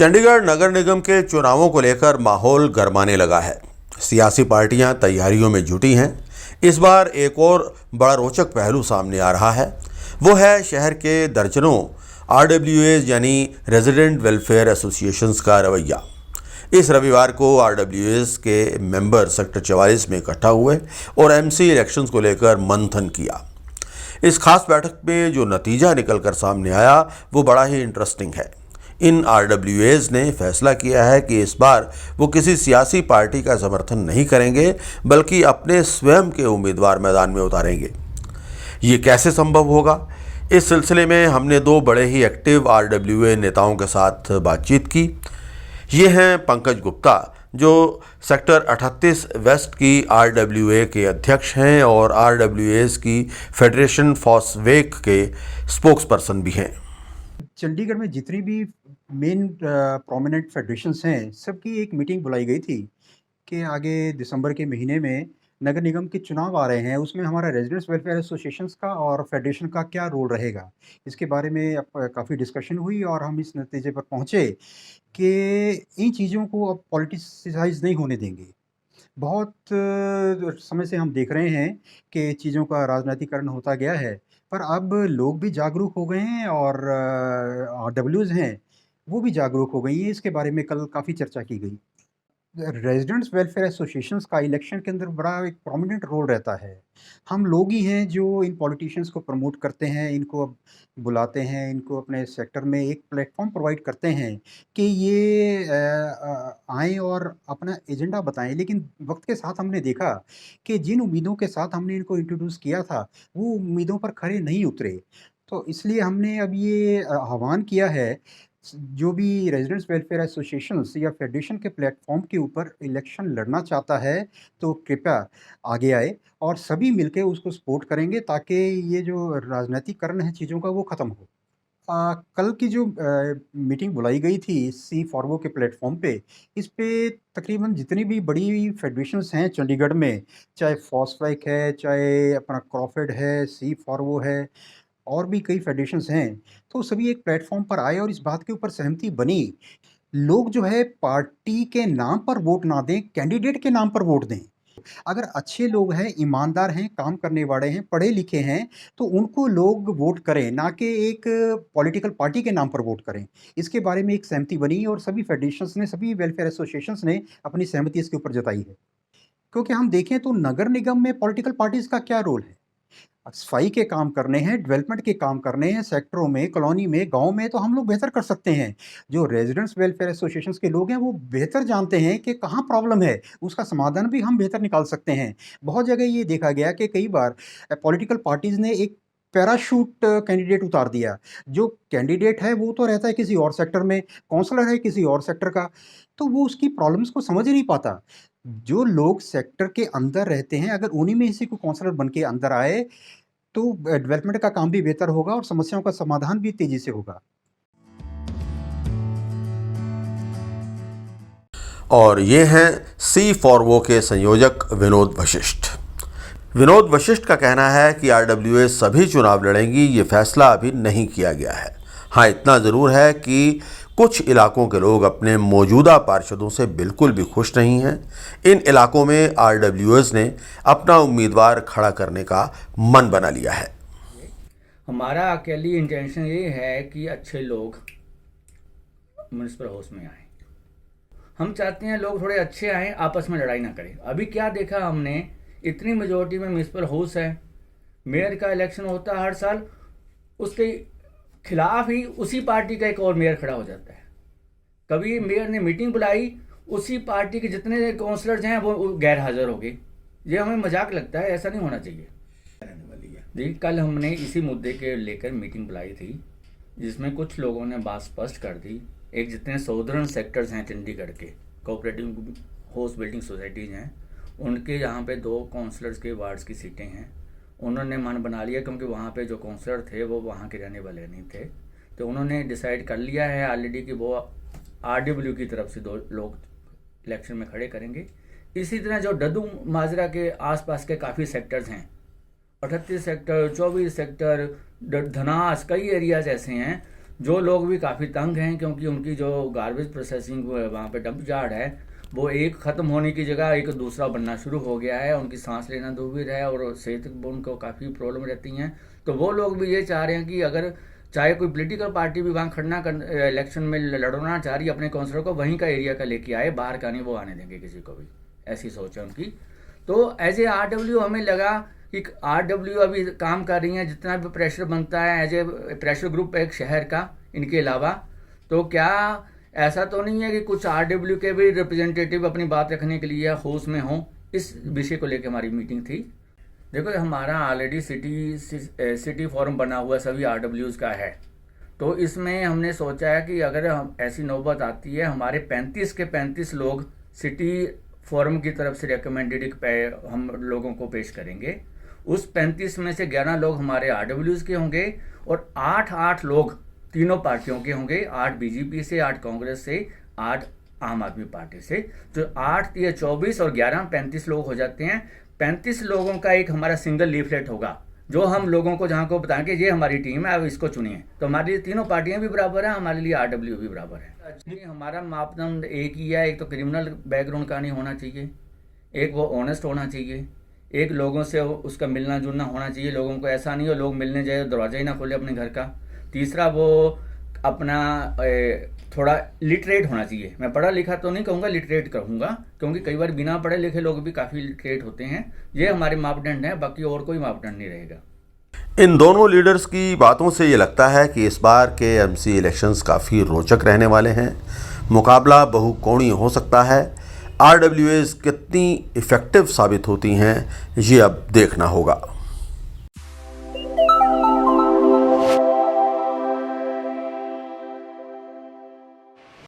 चंडीगढ़ नगर निगम के चुनावों को लेकर माहौल गरमाने लगा है। सियासी पार्टियां तैयारियों में जुटी हैं। इस बार एक और बड़ा रोचक पहलू सामने आ रहा है। वो है शहर के दर्जनों RWAs यानी रेजिडेंट वेलफेयर एसोसिएशंस का रवैया। इस रविवार को RWAs के मेंबर सेक्टर 44 में इकट्ठा हुए और MC इलेक्शंस को लेकर मंथन किया। इस खास बैठक में जो नतीजा निकलकर सामने आया वो बड़ा ही इंटरेस्टिंग है। इन RWAs ने फैसला किया है कि इस बार वो किसी सियासी पार्टी का समर्थन नहीं करेंगे, बल्कि अपने स्वयं के उम्मीदवार मैदान में उतारेंगे। ये कैसे संभव होगा? इस सिलसिले में हमने दो बड़े ही एक्टिव RWA नेताओं के साथ बातचीत की। ये हैं पंकज गुप्ता, जो सेक्टर 38 वेस्ट की RWA के अध्यक्ष हैं और RWAs की फेडरेशन फॉसवेक के स्पोक्स पर्सन भी हैं। चंडीगढ़ में जितनी भी मेन प्रोमिनेंट फेडरेशंस हैं, सबकी एक मीटिंग बुलाई गई थी कि आगे दिसंबर के महीने में नगर निगम के चुनाव आ रहे हैं, उसमें हमारा रेजिडेंट्स वेलफेयर एसोसिएशंस का और फेडरेशन का क्या रोल रहेगा। इसके बारे में अब काफ़ी डिस्कशन हुई और हम इस नतीजे पर पहुँचे कि इन चीज़ों को अब पॉलिटिसाइज़ नहीं होने देंगे। बहुत समय से हम देख रहे हैं कि चीज़ों का राजनीतिकरण होता गया है, पर अब लोग भी जागरूक हो गए हैं और RWs हैं, वो भी जागरूक हो गई हैं। इसके बारे में कल काफ़ी चर्चा की गई। रेजिडेंट्स वेलफेयर एसोसिएशंस का इलेक्शन के अंदर बड़ा एक प्रोमिनेंट रोल रहता है। हम लोग ही हैं जो इन पॉलिटिशियंस को प्रमोट करते हैं, इनको अब बुलाते हैं, इनको अपने सेक्टर में एक प्लेटफॉर्म प्रोवाइड करते हैं कि ये आएँ और अपना एजेंडा बताएँ। लेकिन वक़्त के साथ हमने देखा कि जिन उम्मीदों के साथ हमने इनको इंट्रोड्यूस किया था, वो उम्मीदों पर खरे नहीं उतरे। तो इसलिए हमने अब ये आह्वान किया है, जो भी रेजिडेंट्स वेलफेयर एसोसिएशंस या फेडरेशन के प्लेटफॉर्म के ऊपर इलेक्शन लड़ना चाहता है, तो कृपया आगे आए और सभी मिलके उसको सपोर्ट करेंगे ताकि ये जो राजनीतिकरण है चीज़ों का वो ख़त्म हो। कल की जो मीटिंग बुलाई गई थी सी फॉरवो के प्लेटफॉर्म पे, इस पे तकरीबन जितनी भी बड़ी फेडरेशंस हैं चंडीगढ़ में, चाहे फॉसफेक है, चाहे अपना क्रॉफेड है, सी फॉरवो है और भी कई फेडरेशंस हैं, तो सभी एक प्लेटफ़ॉर्म पर आए और इस बात के ऊपर सहमति बनी। लोग जो है पार्टी के नाम पर वोट ना दें, कैंडिडेट के नाम पर वोट दें। अगर अच्छे लोग हैं, ईमानदार हैं, काम करने वाले हैं, पढ़े-लिखे हैं, तो उनको लोग वोट करें, ना कि एक पॉलिटिकल पार्टी के नाम पर वोट करें। इसके बारे में एक सहमति बनी और सभी फेडरेशंस ने, सभी वेलफेयर एसोसिएशंस ने अपनी सहमति इसके ऊपर जताई है। क्योंकि हम देखें तो नगर निगम में पॉलिटिकल पार्टीज़ का क्या रोल है? सफाई के काम करने हैं, डेवलपमेंट के काम करने हैं, सेक्टरों में, कॉलोनी में, गाँव में तो हम लोग बेहतर कर सकते हैं। जो रेजिडेंट्स वेलफेयर एसोसिएशंस के लोग हैं, वो बेहतर जानते हैं कि कहाँ प्रॉब्लम है, उसका समाधान भी हम बेहतर निकाल सकते हैं। बहुत जगह ये देखा गया कि कई बार पॉलिटिकल पार्टीज़ ने एक पैराशूट कैंडिडेट उतार दिया। जो कैंडिडेट है, वो तो रहता है किसी और सेक्टर में, काउंसलर है किसी और सेक्टर का, तो वो उसकी प्रॉब्लम्स को समझ ही नहीं पाता। जो लोग सेक्टर के अंदर रहते हैं, अगर उन्हीं में से कोई काउंसलर बन के अंदर आए, तो डेवलपमेंट का काम भी बेहतर होगा और समस्याओं का समाधान भी तेज़ी से होगा। और ये हैं सी फॉरवो के संयोजक विनोद वशिष्ठ। विनोद वशिष्ठ का कहना है कि RWA सभी चुनाव लड़ेंगी, ये फैसला अभी नहीं किया गया है। हाँ, इतना ज़रूर है कि कुछ इलाकों के लोग अपने मौजूदा पार्षदों से बिल्कुल भी खुश नहीं हैं। इन इलाकों में RWAs ने अपना उम्मीदवार खड़ा करने का मन बना लिया है। हमारा अकेली इंटेंशन ये है कि अच्छे लोग म्युनिसिपल हाउस में आए। हम चाहते हैं लोग थोड़े अच्छे आए, आपस में लड़ाई ना करें। अभी क्या देखा हमने, इतनी मेजोरिटी में म्युनिसिपल हाउस है, मेयर का इलेक्शन होता है हर साल, उसके खिलाफ ही उसी पार्टी का एक और मेयर खड़ा हो जाता है। कभी मेयर ने मीटिंग बुलाई, उसी पार्टी के जितने काउंसलर्स हैं वो गैर हाजिर हो गए। ये हमें मजाक लगता है, ऐसा नहीं होना चाहिए। जी, कल हमने इसी मुद्दे के लेकर मीटिंग बुलाई थी, जिसमें कुछ लोगों ने बात स्पष्ट कर दी। एक जितने सौदर्न सेक्टर्स हैं चंडीगढ़ के, कोऑपरेटिव हाउस बिल्डिंग सोसाइटीज़ हैं, उनके यहाँ पे 2 काउंसलर्स के वार्ड्स की सीटें हैं। उन्होंने मन बना लिया, क्योंकि वहाँ पे जो काउंसलर थे वो वहाँ के रहने वाले नहीं थे, तो उन्होंने डिसाइड कर लिया है ऑलरेडी कि वो RW की तरफ से 2 लोग इलेक्शन में खड़े करेंगे। इसी तरह जो डद्दू माजरा के आसपास के काफ़ी सेक्टर्स हैं, 38 सेक्टर, 24 सेक्टर, धनास, कई एरियाज ऐसे हैं जो लोग भी काफ़ी तंग हैं, क्योंकि उनकी जो गार्बेज प्रोसेसिंग वहाँ पे डंप यार्ड है वो एक ख़त्म होने की जगह एक दूसरा बनना शुरू हो गया है। उनकी सांस लेना दुर्विध है और सेहत उनको काफ़ी प्रॉब्लम रहती हैं। तो वो लोग भी ये चाह रहे हैं कि अगर चाहे कोई पॉलिटिकल पार्टी भी वहाँ खड़ना कर इलेक्शन में लड़ना चाह रही है अपने काउंसलर को, वहीं का एरिया का लेके आए, बाहर का नहीं वो आने देंगे किसी को भी, ऐसी सोच है उनकी। तो एज ए RW हमें लगा कि RW अभी काम कर रही हैं, जितना भी प्रेशर बनता है एज ए प्रेशर ग्रुप एक शहर का इनके अलावा, तो क्या ऐसा तो नहीं है कि कुछ RW के भी रिप्रेजेंटेटिव अपनी बात रखने के लिए होश में हों। इस विषय को लेकर हमारी मीटिंग थी। देखो हमारा ऑलरेडी सिटी फोरम बना हुआ सभी RWs का है, तो इसमें हमने सोचा है कि अगर हम ऐसी नौबत आती है, हमारे 35 के 35 लोग सिटी फोरम की तरफ से रिकमेंडेड हम लोगों को पेश करेंगे। उस 35 में से 11 लोग हमारे RWs के होंगे और 8 लोग तीनों पार्टियों के होंगे, 8 BJP से, 8 कांग्रेस से, 8 आम आदमी पार्टी से। जो 8 या 24 और 11 35 लोग हो जाते हैं। 35 लोगों का एक हमारा सिंगल लीफलेट होगा जो हम लोगों को जहाँ को बताएं कि ये हमारी टीम है, अब इसको चुनिए। तो हमारे लिए तीनों पार्टियां भी बराबर हैं, हमारे लिए RW भी बराबर है। एक्चुअली हमारा मापदंड एक ही है, एक तो क्रिमिनल बैकग्राउंड का नहीं होना चाहिए, एक वो ऑनेस्ट होना चाहिए, एक लोगों से उसका मिलना जुलना होना चाहिए। लोगों को ऐसा नहीं हो लोग मिलने जाए दरवाजा ही ना खोले अपने घर का। तीसरा वो अपना थोड़ा लिटरेट होना चाहिए। मैं पढ़ा लिखा तो नहीं कहूँगा, लिटरेट कहूँगा, क्योंकि कई बार बिना पढ़े लिखे लोग भी काफ़ी लिटरेट होते हैं। ये हमारे मापदंड हैं, बाकी और कोई मापदंड नहीं रहेगा। इन दोनों लीडर्स की बातों से ये लगता है कि इस बार के MC इलेक्शंस काफ़ी रोचक रहने वाले हैं। मुकाबला बहुकोणीय हो सकता है। RWAs कितनी इफ़ेक्टिव साबित होती हैं ये अब देखना होगा।